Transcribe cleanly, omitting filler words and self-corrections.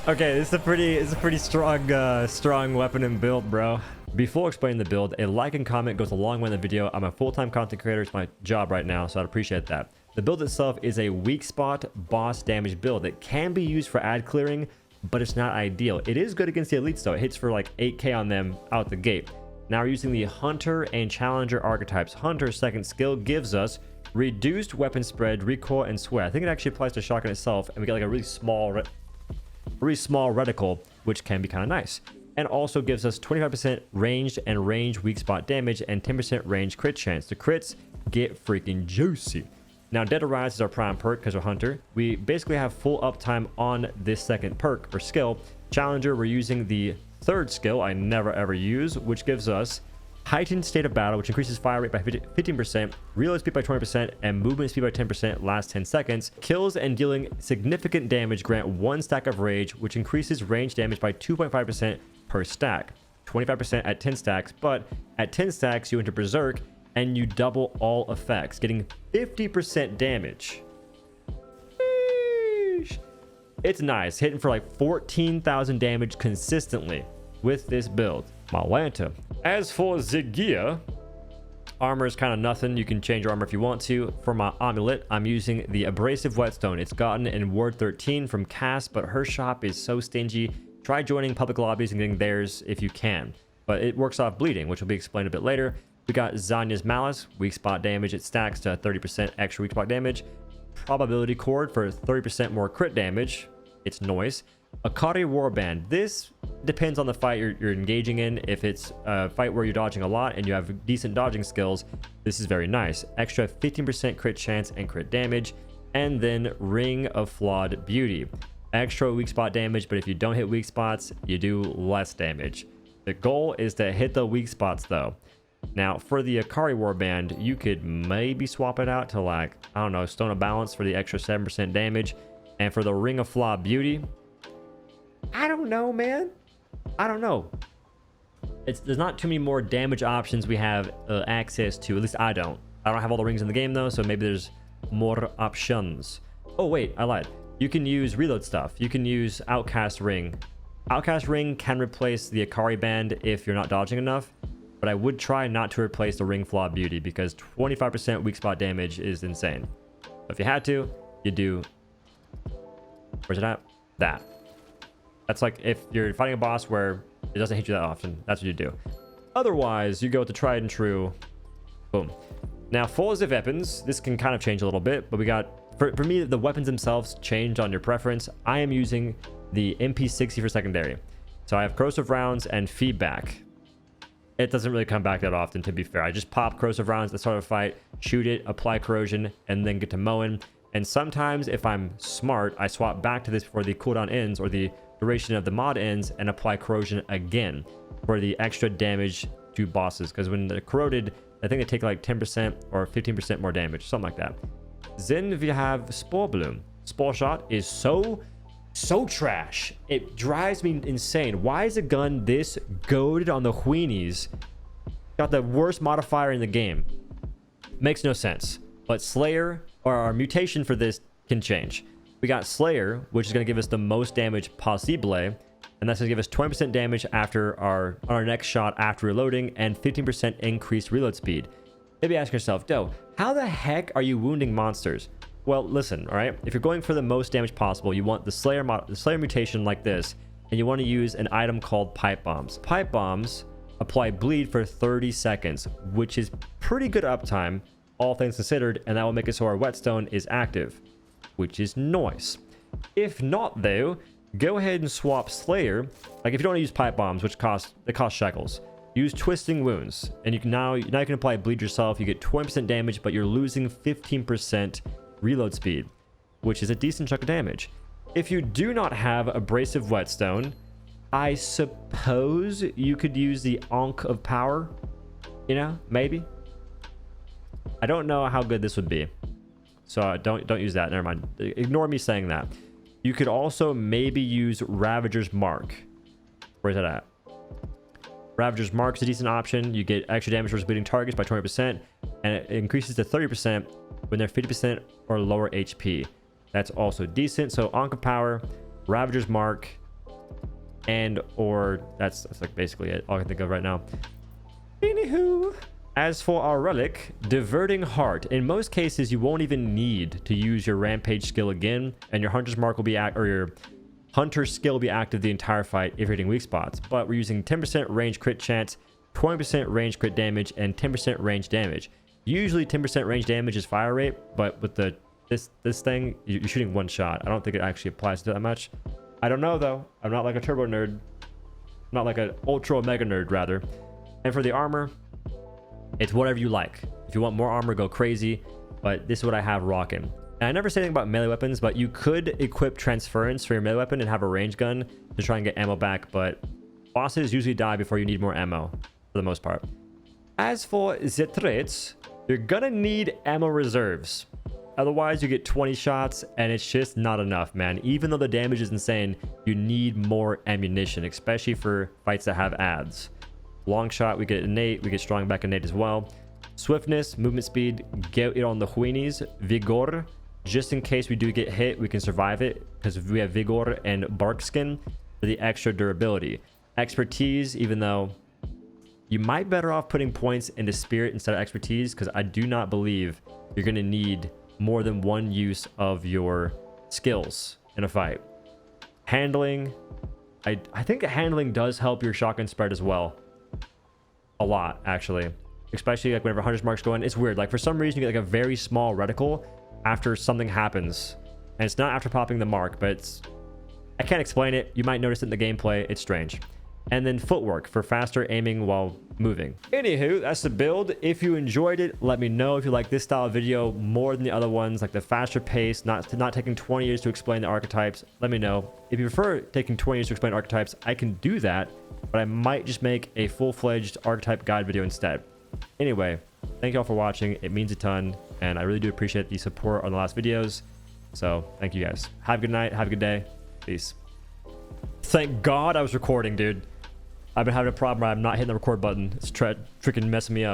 Okay, this is a pretty strong weapon and build, bro. Before explaining the build, a like and comment goes a long way in the video. I'm a full-time content creator. It's my job right now, so I'd appreciate that. The build itself is a weak spot boss damage build that can be used for ad clearing, but it's not ideal. It is good against the elites though. It hits for like 8k on them out the gate. Now we're using the Hunter and Challenger archetypes. Hunter's second skill gives us reduced weapon spread, recoil, and sweat. I think it actually applies to shotgun itself, and we get like a really small reticle, which can be kind of nice. And also gives us 25% ranged and range weak spot damage and 10% range crit chance. The crits get freaking juicy. Now, Dead Arise is our prime perk because we're Hunter. We basically have full uptime on this second perk or skill. Challenger, we're using the third skill I never ever use, which gives us heightened state of battle, which increases fire rate by 15%, reload speed by 20%, and movement speed by 10% last 10 seconds. Kills and dealing significant damage grant 1 stack of rage, which increases range damage by 2.5% per stack. 25% at 10 stacks, but at 10 stacks you enter Berserk and you double all effects, getting 50% damage. Sheesh. It's nice, hitting for like 14,000 damage consistently with this build. Malanta. As for the gear, armor is kind of nothing. You can change your armor if you want to. For my amulet, I'm using the Abrasive Whetstone. It's gotten in Ward 13 from Cass, but her shop is so stingy. Try joining public lobbies and getting theirs if you can. But it works off bleeding, which will be explained a bit later. We got Zania's Malice, weak spot damage. It stacks to 30% extra weak spot damage. Probability cord for 30% more crit damage. It's noise. Akari War Band. This depends on the fight you're engaging in. If it's a fight where you're dodging a lot and you have decent dodging skills, this is very nice. Extra 15% crit chance and crit damage. And then Ring of Flawed Beauty. Extra weak spot damage, but if you don't hit weak spots, you do less damage. The goal is to hit the weak spots though. Now, for the Akari War Band, you could maybe swap it out to like, I don't know, Stone of Balance for the extra 7% damage. And for the Ring of Flawed Beauty, I don't know, man. I don't know. There's not too many more damage options we have access to. At least I don't. I don't have all the rings in the game though, so maybe there's more options. Oh wait, I lied. You can use reload stuff. You can use Outcast Ring. Outcast Ring can replace the Akari Band if you're not dodging enough, but I would try not to replace the Ring Flawed Beauty because 25% weak spot damage is insane. So if you had to, you do... Where's it at? That. That's like if you're fighting a boss where it doesn't hit you that often, that's what you do. Otherwise, you go with the tried and true. Boom. Now, for the weapons, this can kind of change a little bit, but we got... For me, the weapons themselves change on your preference. I am using the MP60 for secondary. So I have Corrosive Rounds and Feedback. It doesn't really come back that often, to be fair. I just pop Corrosive Rounds at the start of a fight, shoot it, apply Corrosion, and then get to mowing. And sometimes, if I'm smart, I swap back to this before the cooldown ends or the duration of the mod ends and apply Corrosion again for the extra damage to bosses. Because when they're corroded, I think they take like 10% or 15% more damage, something like that. Then we have Sporebloom. Spore Shot is so trash. It drives me insane. Why is a gun this goated on the Wheenies? Got the worst modifier in the game. Makes no sense. But Slayer, or our mutation for this, can change. We got Slayer, which is going to give us the most damage possible, and that's going to give us 20% damage after our next shot after reloading and 15% increased reload speed. Maybe ask yourself, Doe, how the heck are you wounding monsters? Well, listen, all right? If you're going for the most damage possible, you want the Slayer mutation like this, and you want to use an item called Pipe Bombs. Pipe Bombs apply bleed for 30 seconds, which is pretty good uptime, all things considered, and that will make it so our Whetstone is active, which is nice. If not, though, go ahead and swap Slayer. Like if you don't want to use Pipe Bombs, which cost shekels, use Twisting Wounds, and you can now you can apply bleed yourself. You get 20% damage, but you're losing 15% reload speed, which is a decent chunk of damage. If you do not have Abrasive Whetstone, I suppose you could use the Ankh of Power. You know, maybe. I don't know how good this would be, so don't use that. Never mind. Ignore me saying that. You could also maybe use Ravager's Mark. Where's that at? Ravager's Mark is a decent option. You get extra damage versus bleeding targets by 20%, and it increases to 30% when they're 50% or lower HP. That's also decent. So Ankh of Power, Ravager's Mark, and or that's like basically it, all I can think of right now. Anywho, as for our relic, Diverting Heart, in most cases you won't even need to use your rampage skill again, and your hunter's mark will be or your hunter's skill will be active the entire fight if you're hitting weak spots. But we're using 10% range crit chance, 20% range crit damage, and 10% range damage. Usually 10% range damage is fire rate, but with this thing, you're shooting one shot. I don't think it actually applies to that much. I don't know though. I'm not like a turbo nerd. I'm not like an ultra mega nerd rather. And for the armor, it's whatever you like. If you want more armor, go crazy. But this is what I have rocking. And I never say anything about melee weapons, but you could equip transference for your melee weapon and have a range gun to try and get ammo back. But bosses usually die before you need more ammo for the most part. As for the traits, you're gonna need ammo reserves. Otherwise, you get 20 shots, and it's just not enough, man. Even though the damage is insane, you need more ammunition, especially for fights that have adds. Long shot, we get innate. We get strong back innate as well. Swiftness, movement speed, get it on the Huinis. Vigor, just in case we do get hit, we can survive it, because we have Vigor and Bark Skin for the extra durability. Expertise, even though you might better off putting points into Spirit instead of Expertise, because I do not believe you're going to need more than one use of your skills in a fight. Handling, I think handling does help your shotgun spread as well. A lot, actually. Especially like whenever hunter's marks go in. It's weird. Like for some reason you get like a very small reticle after something happens. And it's not after popping the mark, but it's... I can't explain it. You might notice it in the gameplay. It's strange. And then footwork for faster aiming while moving. Anywho, that's the build. If you enjoyed it, let me know. If you like this style of video more than the other ones, like the faster pace, not taking 20 years to explain the archetypes, let me know. If you prefer taking 20 years to explain archetypes, I can do that, but I might just make a full-fledged archetype guide video instead. Anyway, thank you all for watching. It means a ton, and I really do appreciate the support on the last videos. So thank you guys. Have a good night. Have a good day. Peace. Thank God I was recording, dude. I've been having a problem where I'm not hitting the record button. It's freaking messing me up.